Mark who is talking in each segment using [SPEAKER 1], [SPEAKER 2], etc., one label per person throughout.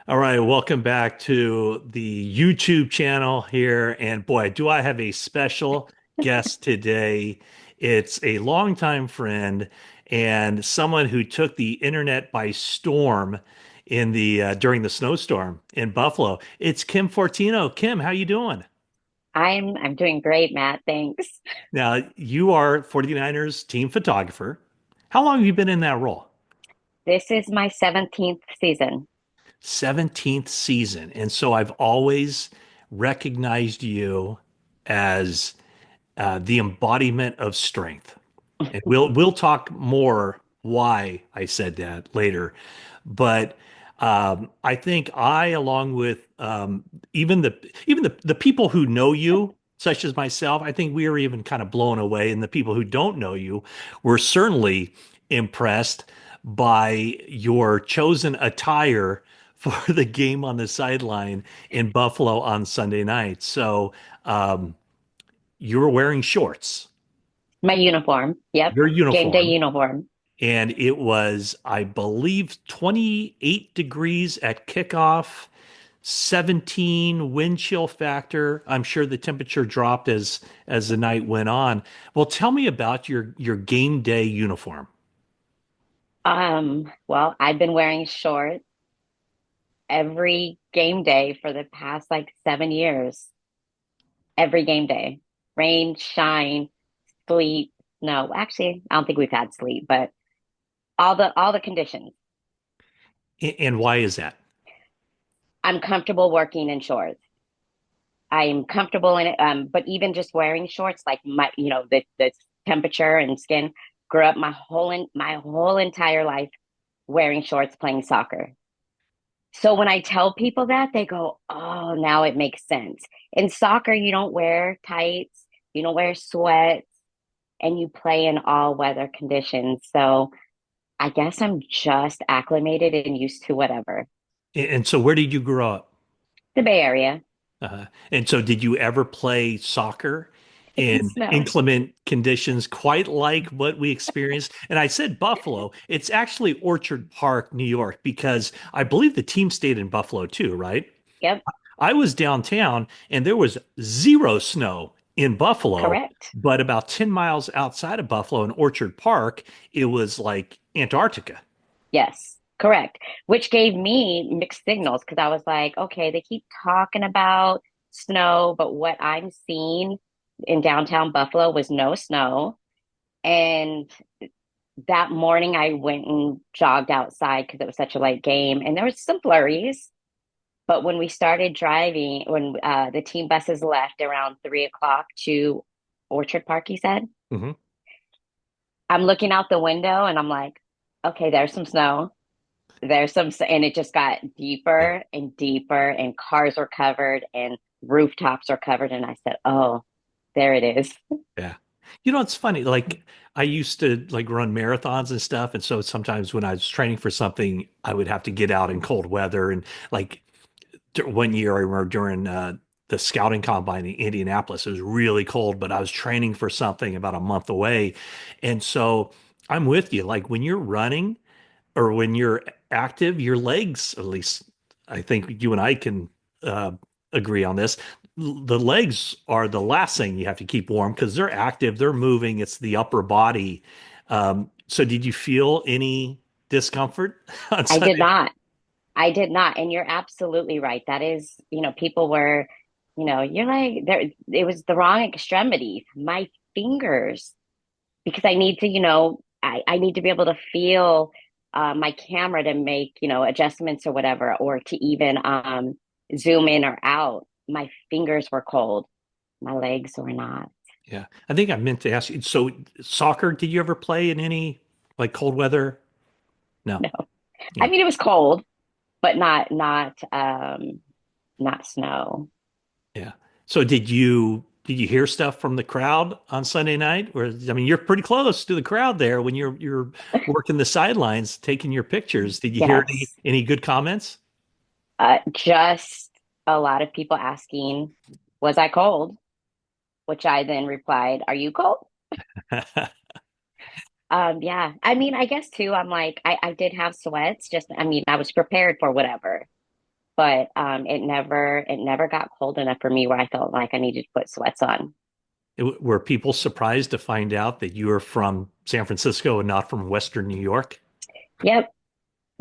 [SPEAKER 1] All right, welcome back to the YouTube channel here. And boy, do I have a special guest today. It's a longtime friend and someone who took the internet by storm in the during the snowstorm in Buffalo. It's Kim Fortino. Kim, how you doing?
[SPEAKER 2] I'm doing great, Matt. Thanks.
[SPEAKER 1] Now, you are 49ers team photographer. How long have you been in that role?
[SPEAKER 2] This is my 17th season.
[SPEAKER 1] 17th season. And so I've always recognized you as the embodiment of strength. And we'll talk more why I said that later. But I think along with even the people who know you, such as myself, I think we are even kind of blown away. And the people who don't know you were certainly impressed by your chosen attire for the game on the sideline in Buffalo on Sunday night. So you were wearing shorts,
[SPEAKER 2] My uniform. Yep.
[SPEAKER 1] your
[SPEAKER 2] Game day
[SPEAKER 1] uniform,
[SPEAKER 2] uniform.
[SPEAKER 1] and it was, I believe, 28 degrees at kickoff, 17 wind chill factor. I'm sure the temperature dropped as the night went on. Well, tell me about your game day uniform.
[SPEAKER 2] Well, I've been wearing shorts every game day for the past like 7 years. Every game day. Rain, shine, sleet. No, actually, I don't think we've had sleet, but all the conditions.
[SPEAKER 1] And why is that?
[SPEAKER 2] I'm comfortable working in shorts. I'm comfortable in it. But even just wearing shorts, like the temperature and skin, grew up my whole entire life wearing shorts playing soccer. So when I tell people that, they go, "Oh, now it makes sense." In soccer, you don't wear tights, you don't wear sweats, and you play in all weather conditions. So I guess I'm just acclimated and used to whatever.
[SPEAKER 1] And so where did you grow up?
[SPEAKER 2] The Bay Area,
[SPEAKER 1] And so, did you ever play soccer
[SPEAKER 2] in
[SPEAKER 1] in
[SPEAKER 2] snow.
[SPEAKER 1] inclement conditions quite like what we experienced? And I said Buffalo. It's actually Orchard Park, New York, because I believe the team stayed in Buffalo too, right?
[SPEAKER 2] Yep,
[SPEAKER 1] I was downtown and there was zero snow in Buffalo,
[SPEAKER 2] correct.
[SPEAKER 1] but about 10 miles outside of Buffalo in Orchard Park, it was like Antarctica.
[SPEAKER 2] Yes, correct. Which gave me mixed signals because I was like, okay, they keep talking about snow, but what I'm seeing in downtown Buffalo was no snow. And that morning I went and jogged outside because it was such a light game and there was some flurries. But when we started driving, when the team buses left around 3 o'clock to Orchard Park, he said,
[SPEAKER 1] Mhm.
[SPEAKER 2] I'm looking out the window and I'm like, okay, there's some snow. And it just got
[SPEAKER 1] Yeah.
[SPEAKER 2] deeper and deeper, and cars were covered, and rooftops are covered. And I said, "Oh, there it is."
[SPEAKER 1] Yeah. You know, it's funny. Like I used to like run marathons and stuff. And so sometimes when I was training for something, I would have to get out in cold weather. And like one year, I remember during the scouting combine in Indianapolis, it was really cold, but I was training for something about a month away. And so I'm with you. Like when you're running or when you're active, your legs, at least I think you and I can uh, agree on this. The legs are the last thing you have to keep warm because they're active, they're moving. It's the upper body. So, did you feel any discomfort on
[SPEAKER 2] I did
[SPEAKER 1] Sunday?
[SPEAKER 2] not. I did not. And you're absolutely right. That is, people were, you're like, there, it was the wrong extremity. My fingers, because I need to, I need to be able to feel my camera to make, adjustments or whatever, or to even zoom in or out. My fingers were cold. My legs were not.
[SPEAKER 1] Yeah, I think I meant to ask you. So, soccer, did you ever play in any like cold weather? No.
[SPEAKER 2] No. I
[SPEAKER 1] Yeah.
[SPEAKER 2] mean, it was cold, but not snow.
[SPEAKER 1] Yeah. So did you hear stuff from the crowd on Sunday night? Or I mean, you're pretty close to the crowd there when you're working the sidelines, taking your pictures. Did you hear any
[SPEAKER 2] Yes.
[SPEAKER 1] any good comments?
[SPEAKER 2] Just a lot of people asking, was I cold? Which I then replied, are you cold? Yeah. I mean, I guess too, I'm like, I did have sweats, just, I mean, I was prepared for whatever. but it never got cold enough for me where I felt like I needed to put sweats on.
[SPEAKER 1] Were people surprised to find out that you were from San Francisco and not from Western New York?
[SPEAKER 2] Yep.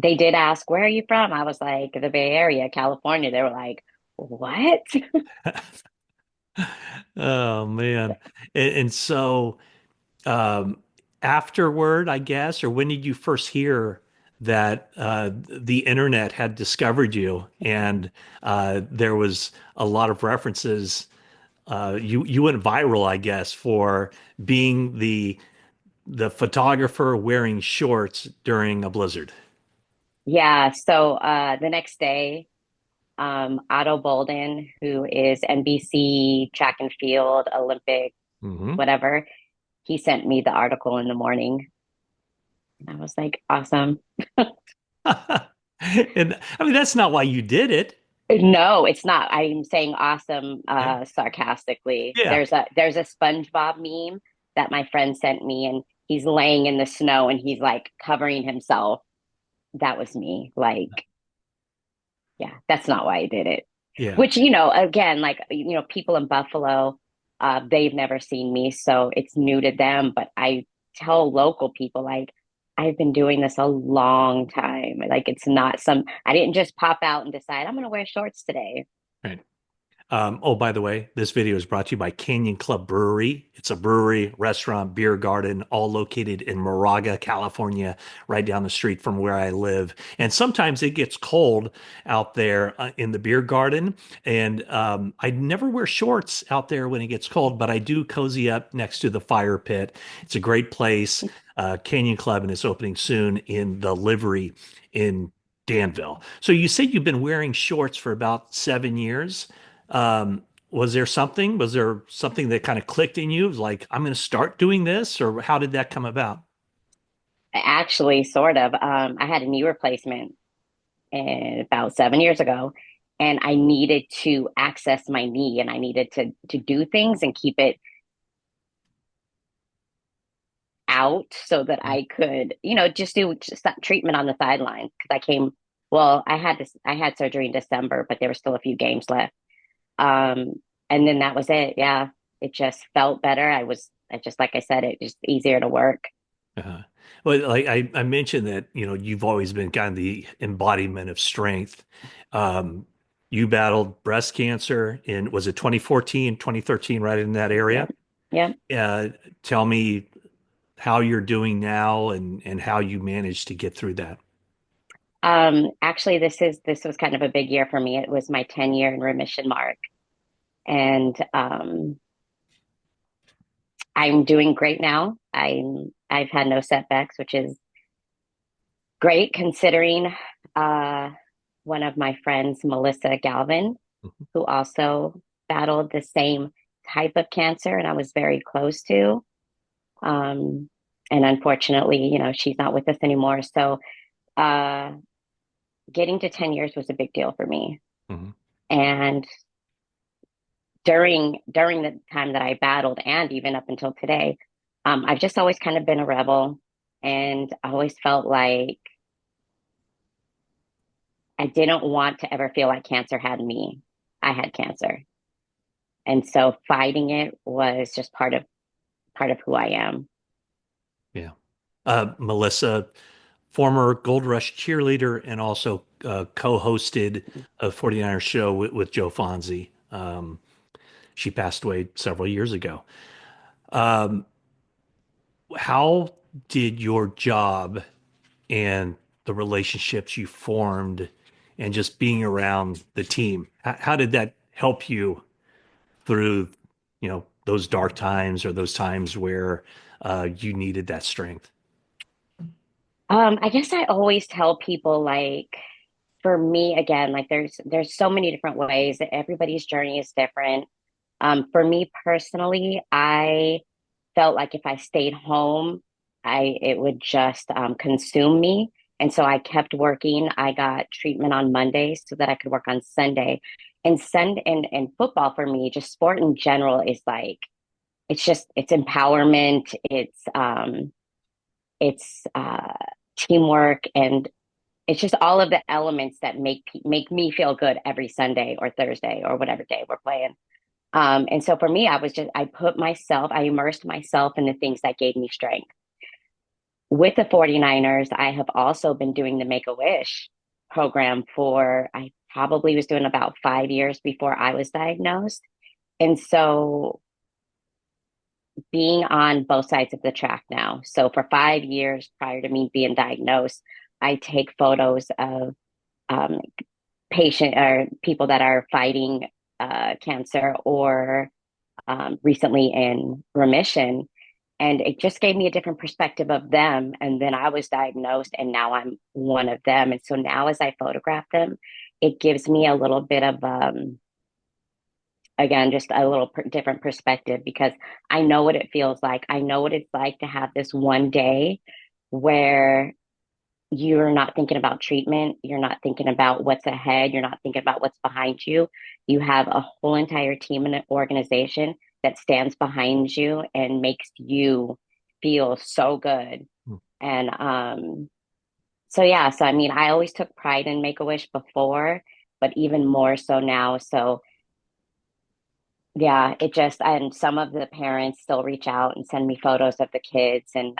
[SPEAKER 2] They did ask, where are you from? I was like, the Bay Area, California. They were like, what?
[SPEAKER 1] Oh man. And so um, afterward, I guess, or when did you first hear that the internet had discovered you and there was a lot of references? You went viral, I guess, for being the photographer wearing shorts during a blizzard.
[SPEAKER 2] Yeah. So the next day, Otto Bolden, who is NBC track and field, Olympic,
[SPEAKER 1] Hmm.
[SPEAKER 2] whatever, he sent me the article in the morning. And I was like, awesome.
[SPEAKER 1] And I mean, that's not why you did it.
[SPEAKER 2] No, it's not. I'm saying awesome
[SPEAKER 1] Yeah.
[SPEAKER 2] sarcastically.
[SPEAKER 1] Yeah.
[SPEAKER 2] There's a SpongeBob meme that my friend sent me, and he's laying in the snow and he's like covering himself. That was me. Like, yeah, that's not why I did it.
[SPEAKER 1] Yeah.
[SPEAKER 2] Which, again, like, people in Buffalo, they've never seen me, so it's new to them. But I tell local people, like, I've been doing this a long time. Like, it's not I didn't just pop out and decide I'm going to wear shorts today.
[SPEAKER 1] Right. Oh, by the way, this video is brought to you by Canyon Club Brewery. It's a brewery, restaurant, beer garden, all located in Moraga, California, right down the street from where I live. And sometimes it gets cold out there in the beer garden. And I never wear shorts out there when it gets cold, but I do cozy up next to the fire pit. It's a great place. Canyon Club, and it's opening soon in the Livery in Danville. So you said you've been wearing shorts for about 7 years. Was there something? Was there something that kind of clicked in you? It was like, I'm going to start doing this, or how did that come about?
[SPEAKER 2] Actually, sort of. I had a knee replacement about 7 years ago, and I needed to access my knee, and I needed to do things and keep it out so that I could, just do just that treatment on the sidelines because well, I had surgery in December, but there were still a few games left. Um, and then that was it. Yeah, it just felt better. I just like I said, it just easier to work.
[SPEAKER 1] Uh, well, like I mentioned that, you've always been kind of the embodiment of strength. Um, you battled breast cancer in, was it 2014, 2013, right in that
[SPEAKER 2] Yeah,
[SPEAKER 1] area?
[SPEAKER 2] yeah.
[SPEAKER 1] Uh, Tell me how you're doing now and how you managed to get through that.
[SPEAKER 2] Actually, this was kind of a big year for me. It was my 10-year in remission mark, and I'm doing great now. I've had no setbacks, which is great considering uh, one of my friends, Melissa Galvin,
[SPEAKER 1] Mhm.
[SPEAKER 2] who also battled the same type of cancer, and I was very close to. Um, and unfortunately, she's not with us anymore. So uh, getting to 10 years was a big deal for me.
[SPEAKER 1] Mhm.
[SPEAKER 2] And during the time that I battled, and even up until today, I've just always kind of been a rebel, and I always felt like I didn't want to ever feel like cancer had me. I had cancer. And so fighting it was just part of who I am.
[SPEAKER 1] Yeah. Melissa, former Gold Rush cheerleader and also co-hosted a 49ers show with Joe Fonzie. She passed away several years ago. Um, how did your job and the relationships you formed and just being around the team, how did that help you through, those dark times or those times where you needed that strength?
[SPEAKER 2] I guess I always tell people like for me again, like there's so many different ways that everybody's journey is different. For me personally, I felt like if I stayed home, I it would just consume me. And so I kept working. I got treatment on Mondays so that I could work on Sunday. And football for me, just sport in general is like it's empowerment, it's teamwork, and it's just all of the elements that make me feel good every Sunday or Thursday or whatever day we're playing. And so for me, I immersed myself in the things that gave me strength. With the 49ers, I have also been doing the Make-A-Wish program I probably was doing about 5 years before I was diagnosed. And so being on both sides of the track now. So for 5 years prior to me being diagnosed, I take photos of um, patient or people that are fighting cancer or recently in remission. And it just gave me a different perspective of them. And then I was diagnosed, and now I'm one of them. And so now, as I photograph them, it gives me a little bit of, again, just a little different perspective because I know what it feels like. I know what it's like to have this one day where you're not thinking about treatment. You're not thinking about what's ahead. You're not thinking about what's behind you. You have a whole entire team and an organization that stands behind you and makes you feel so good. And so yeah, so I mean, I always took pride in Make-A-Wish before, but even more so now. So yeah, and some of the parents still reach out and send me photos of the kids and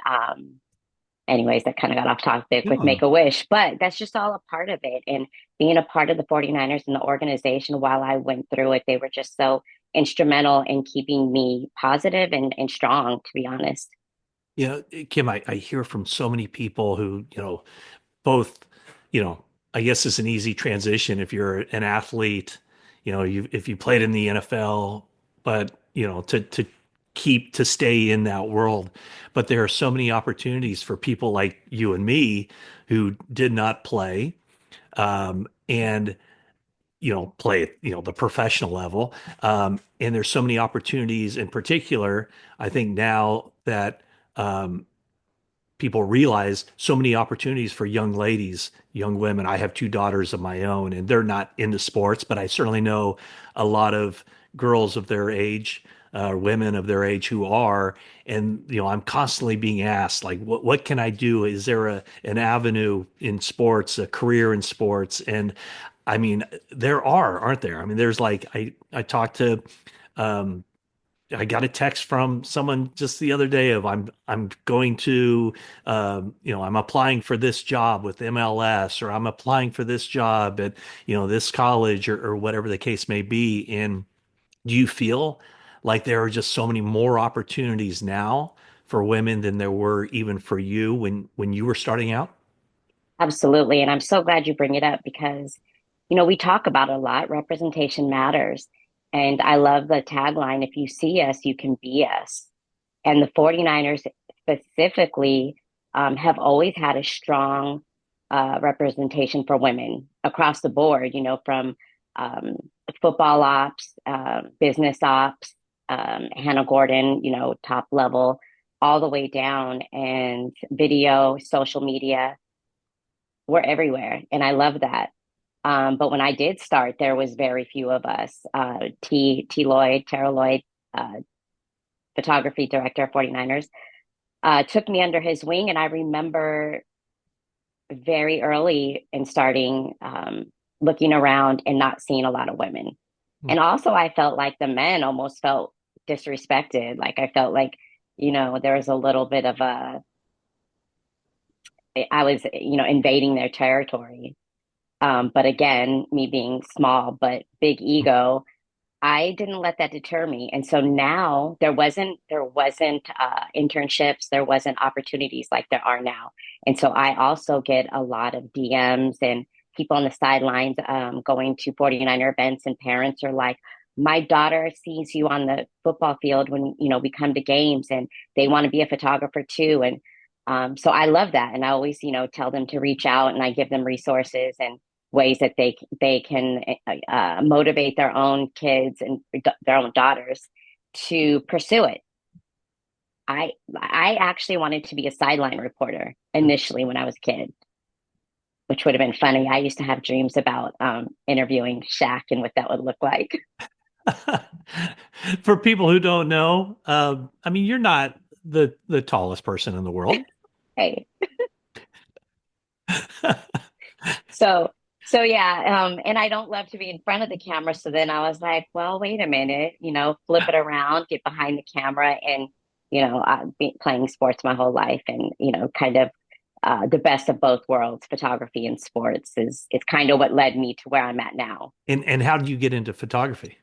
[SPEAKER 2] anyways, that kind of got off topic with
[SPEAKER 1] Yeah.
[SPEAKER 2] Make-A-Wish, but that's just all a part of it. And being a part of the 49ers and the organization while I went through it, they were just so instrumental in keeping me positive and strong, to be honest.
[SPEAKER 1] Kim, I hear from so many people who, both, you know, I guess it's an easy transition if you're an athlete, if you played in the NFL, but to stay in that world. But there are so many opportunities for people like you and me who did not play, and play at, the professional level. And there's so many opportunities in particular, I think now that people realize so many opportunities for young ladies, young women. I have two daughters of my own, and they're not into sports, but I certainly know a lot of girls of their age, women of their age who are. And I'm constantly being asked, like, what can I do? Is there an avenue in sports, a career in sports? And I mean, there are, aren't there? I mean, there's like I talked to. Um, I got a text from someone just the other day of I'm going to I'm applying for this job with MLS, or I'm applying for this job at this college, or whatever the case may be. And do you feel like there are just so many more opportunities now for women than there were even for you when you were starting out?
[SPEAKER 2] Absolutely. And I'm so glad you bring it up because, we talk about a lot. Representation matters. And I love the tagline, if you see us, you can be us. And the 49ers specifically have always had a strong representation for women across the board, from um, football ops, business ops, Hannah Gordon, top level, all the way down, and video, social media, we're everywhere. And I love that. But when I did start, there was very few of us. Tara Lloyd, uh, photography director of 49ers, took me under his wing. And I remember very early in starting looking around and not seeing a lot of women. And also, I felt like the men almost felt disrespected. Like I felt like, there was a little bit of I was, invading their territory. But again, me being small but big ego, I didn't let that deter me. And so now there wasn't internships, there wasn't opportunities like there are now. And so I also get a lot of DMs and people on the sidelines going to 49er events, and parents are like, my daughter sees you on the football field when we come to games, and they want to be a photographer too. And so I love that, and I always tell them to reach out, and I give them resources and ways that they can motivate their own kids and their own daughters to pursue it. I actually wanted to be a sideline reporter initially when I was a kid, which would have been funny. I used to have dreams about interviewing Shaq and what that would look like.
[SPEAKER 1] For people who don't know, I mean, you're not the tallest person in the world.
[SPEAKER 2] Hey, So, so yeah, and I don't love to be in front of the camera. So then I was like, well, wait a minute, flip it around, get behind the camera, and I've been playing sports my whole life, and kind of the best of both worlds, photography and sports is it's kind of what led me to where I'm at now.
[SPEAKER 1] And how did you get into photography?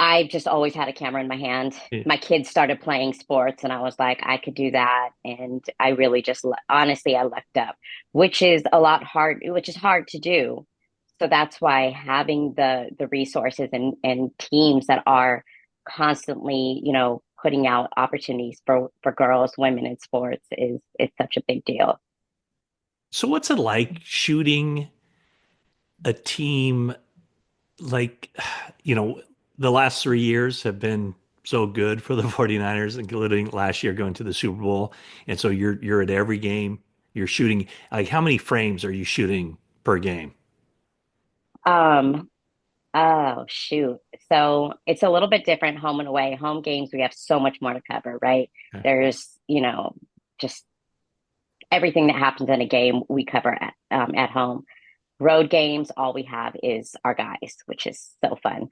[SPEAKER 2] I just always had a camera in my hand.
[SPEAKER 1] Yeah.
[SPEAKER 2] My kids started playing sports, and I was like, I could do that. And I really just, honestly, I lucked up, which is hard to do. So that's why having the resources and teams that are constantly, putting out opportunities for girls, women in sports is such a big deal.
[SPEAKER 1] So what's it like shooting a team like, you know, the last 3 years have been so good for the 49ers, including last year going to the Super Bowl. And so you're at every game. You're shooting like how many frames are you shooting per game?
[SPEAKER 2] Um, Oh, shoot. So it's a little bit different home and away. Home games, we have so much more to cover, right?
[SPEAKER 1] Okay.
[SPEAKER 2] There's, just everything that happens in a game we cover at home. Road games, all we have is our guys, which is so fun.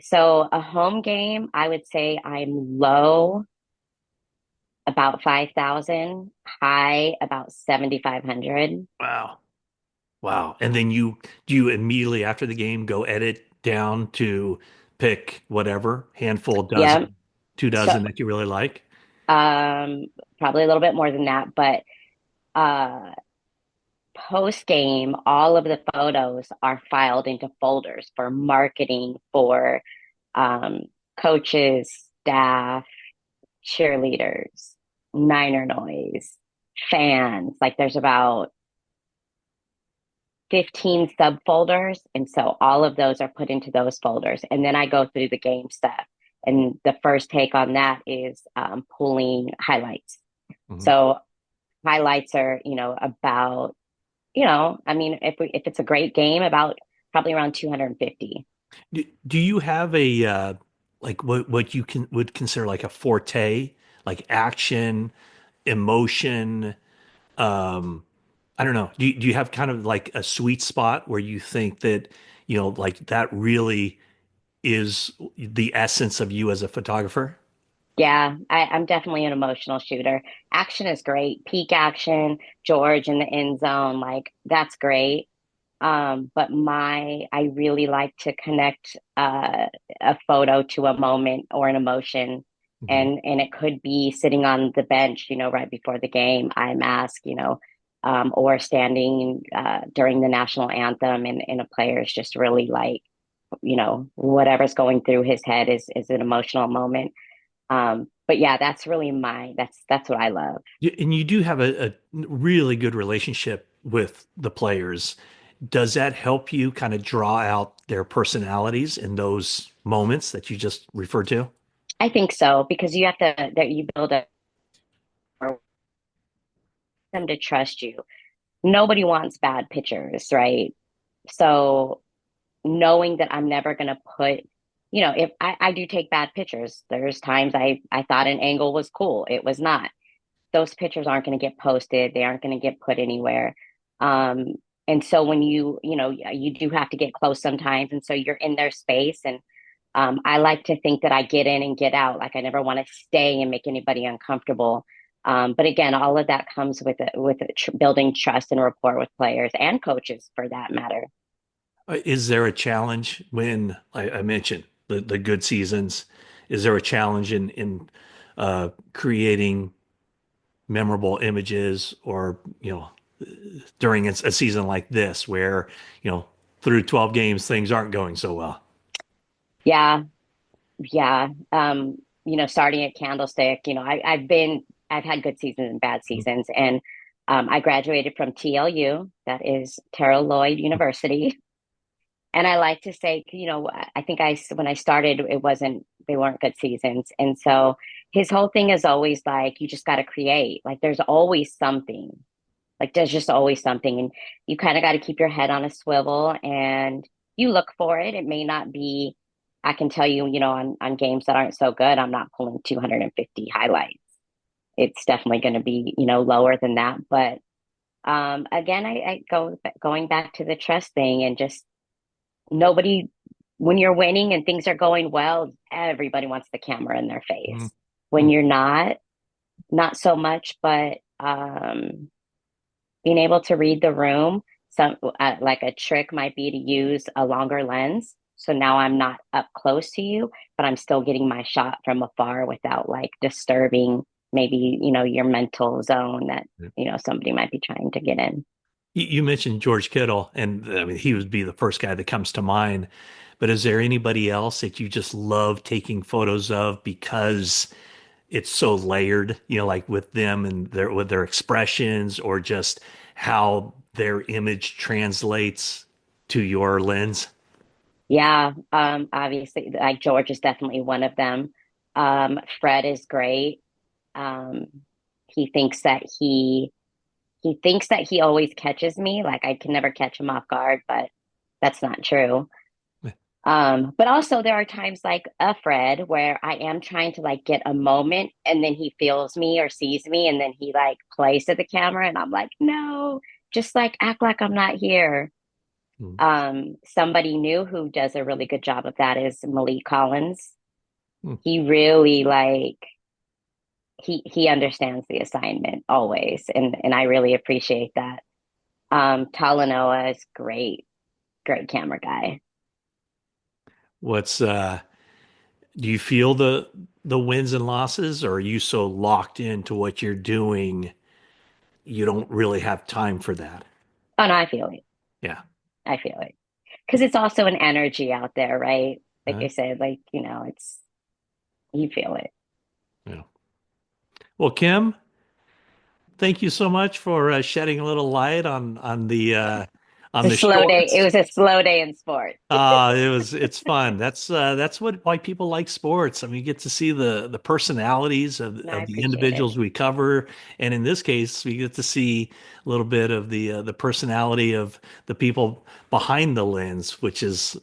[SPEAKER 2] So a home game, I would say I'm low about 5,000, high about 7,500.
[SPEAKER 1] Wow. Wow. And then do you immediately after the game go edit down to pick whatever handful,
[SPEAKER 2] Yeah.
[SPEAKER 1] dozen, two
[SPEAKER 2] So
[SPEAKER 1] dozen that you really like?
[SPEAKER 2] um probably a little bit more than that, but uh post game, all of the photos are filed into folders for marketing, for um, coaches, staff, cheerleaders, Niner noise, fans. Like there's about 15 subfolders. And so all of those are put into those folders. And then I go through the game stuff. And the first take on that is pulling highlights.
[SPEAKER 1] Mhm.
[SPEAKER 2] So highlights are, about I mean, if it's a great game, about probably around 250.
[SPEAKER 1] Do you have a like what you can would consider like a forte, like action, emotion? Um, I don't know. Do you have kind of like a sweet spot where you think that, like that really is the essence of you as a photographer?
[SPEAKER 2] Yeah, I'm definitely an emotional shooter. Action is great. Peak action, George in the end zone, like that's great. But I really like to connect a photo to a moment or an emotion.
[SPEAKER 1] Mhm.
[SPEAKER 2] And it could be sitting on the bench, right before the game, eye mask, or standing during the national anthem and a player is just really like, whatever's going through his head is an emotional moment. But yeah, that's really that's what I love.
[SPEAKER 1] And you do have a really good relationship with the players. Does that help you kind of draw out their personalities in those moments that you just referred to?
[SPEAKER 2] I think so because you have to that you build a for them to trust you. Nobody wants bad pictures, right? So knowing that I'm never going to put, if I do take bad pictures, there's times I thought an angle was cool. It was not. Those pictures aren't going to get posted. They aren't going to get put anywhere. Um, and so when you do have to get close sometimes. And so you're in their space. And I like to think that I get in and get out. Like I never want to stay and make anybody uncomfortable. But again, all of that comes with building trust and rapport with players and coaches for that matter.
[SPEAKER 1] Is there a challenge when I mentioned the good seasons? Is there a challenge in creating memorable images or, during a season like this where, through 12 games, things aren't going so well?
[SPEAKER 2] Yeah, yeah. Starting at Candlestick, I've had good seasons and bad seasons, and I graduated from TLU, that is Terrell Lloyd University. And I like to say, I think when I started, they weren't good seasons. And so his whole thing is always like, you just got to create. Like there's always something, like there's just always something. And you kind of got to keep your head on a swivel and you look for it. It may not be, I can tell you, on games that aren't so good, I'm not pulling 250 highlights. It's definitely going to be, lower than that. But Again, I going back to the trust thing and just nobody, when you're winning and things are going well, everybody wants the camera in their
[SPEAKER 1] Mm,
[SPEAKER 2] face. When
[SPEAKER 1] mm.
[SPEAKER 2] you're not, not so much, but being able to read the room, some like a trick might be to use a longer lens. So now I'm not up close to you, but I'm still getting my shot from afar without like disturbing maybe, your mental zone that, somebody might be trying to get in.
[SPEAKER 1] You mentioned George Kittle, and I mean, he would be the first guy that comes to mind. But is there anybody else that you just love taking photos of because it's so layered, like with them and with their expressions or just how their image translates to your lens?
[SPEAKER 2] Yeah, obviously, like George is definitely one of them. Fred is great. Um, he thinks that he thinks that he always catches me, like I can never catch him off guard, but that's not true. But also there are times like a Fred where I am trying to like get a moment and then he feels me or sees me and then he like plays to the camera and I'm like, no, just like act like I'm not here.
[SPEAKER 1] Mm,
[SPEAKER 2] Somebody new who does a really good job of that is Malik Collins.
[SPEAKER 1] mm.
[SPEAKER 2] He really like he understands the assignment always, and I really appreciate that. Talanoa is great, great camera guy.
[SPEAKER 1] What's do you feel the wins and losses, or are you so locked into what you're doing, you don't really have time for that?
[SPEAKER 2] Oh no, I feel it.
[SPEAKER 1] Yeah.
[SPEAKER 2] I feel it because it's also an energy out there, right? Like
[SPEAKER 1] Huh?
[SPEAKER 2] I said, like it's you feel it.
[SPEAKER 1] Yeah. Well, Kim, thank you so much for shedding a little light on
[SPEAKER 2] It's a
[SPEAKER 1] the
[SPEAKER 2] slow day. It
[SPEAKER 1] shorts.
[SPEAKER 2] was a slow day in sport.
[SPEAKER 1] It's fun. That's why people like sports. I mean, you get to see the personalities of
[SPEAKER 2] No, I
[SPEAKER 1] the
[SPEAKER 2] appreciate it.
[SPEAKER 1] individuals we cover, and in this case, we get to see a little bit of the personality of the people behind the lens, which is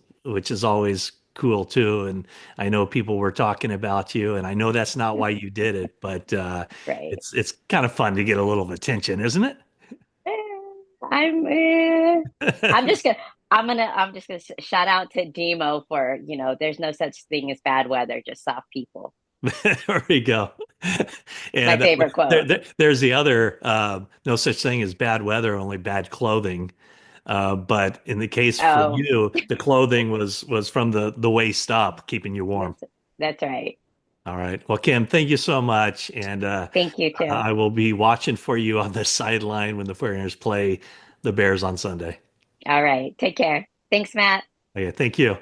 [SPEAKER 1] always cool too. And I know people were talking about you, and I know that's not why you did it, but
[SPEAKER 2] Right.
[SPEAKER 1] it's kind of fun to get a little attention, isn't it?
[SPEAKER 2] Eh, I'm I'm just gonna I'm just gonna shout out to Demo for, there's no such thing as bad weather, just soft people.
[SPEAKER 1] There we go.
[SPEAKER 2] My
[SPEAKER 1] And
[SPEAKER 2] favorite quote.
[SPEAKER 1] there's the other no such thing as bad weather, only bad clothing. But in the case for
[SPEAKER 2] Oh,
[SPEAKER 1] you, the clothing was from the waist up, keeping you warm.
[SPEAKER 2] that's right.
[SPEAKER 1] All right. Well, Kim, thank you so much. And
[SPEAKER 2] Thank you too.
[SPEAKER 1] I will be watching for you on the sideline when the 49ers play the Bears on Sunday.
[SPEAKER 2] All right. Take care. Thanks, Matt.
[SPEAKER 1] Okay, thank you.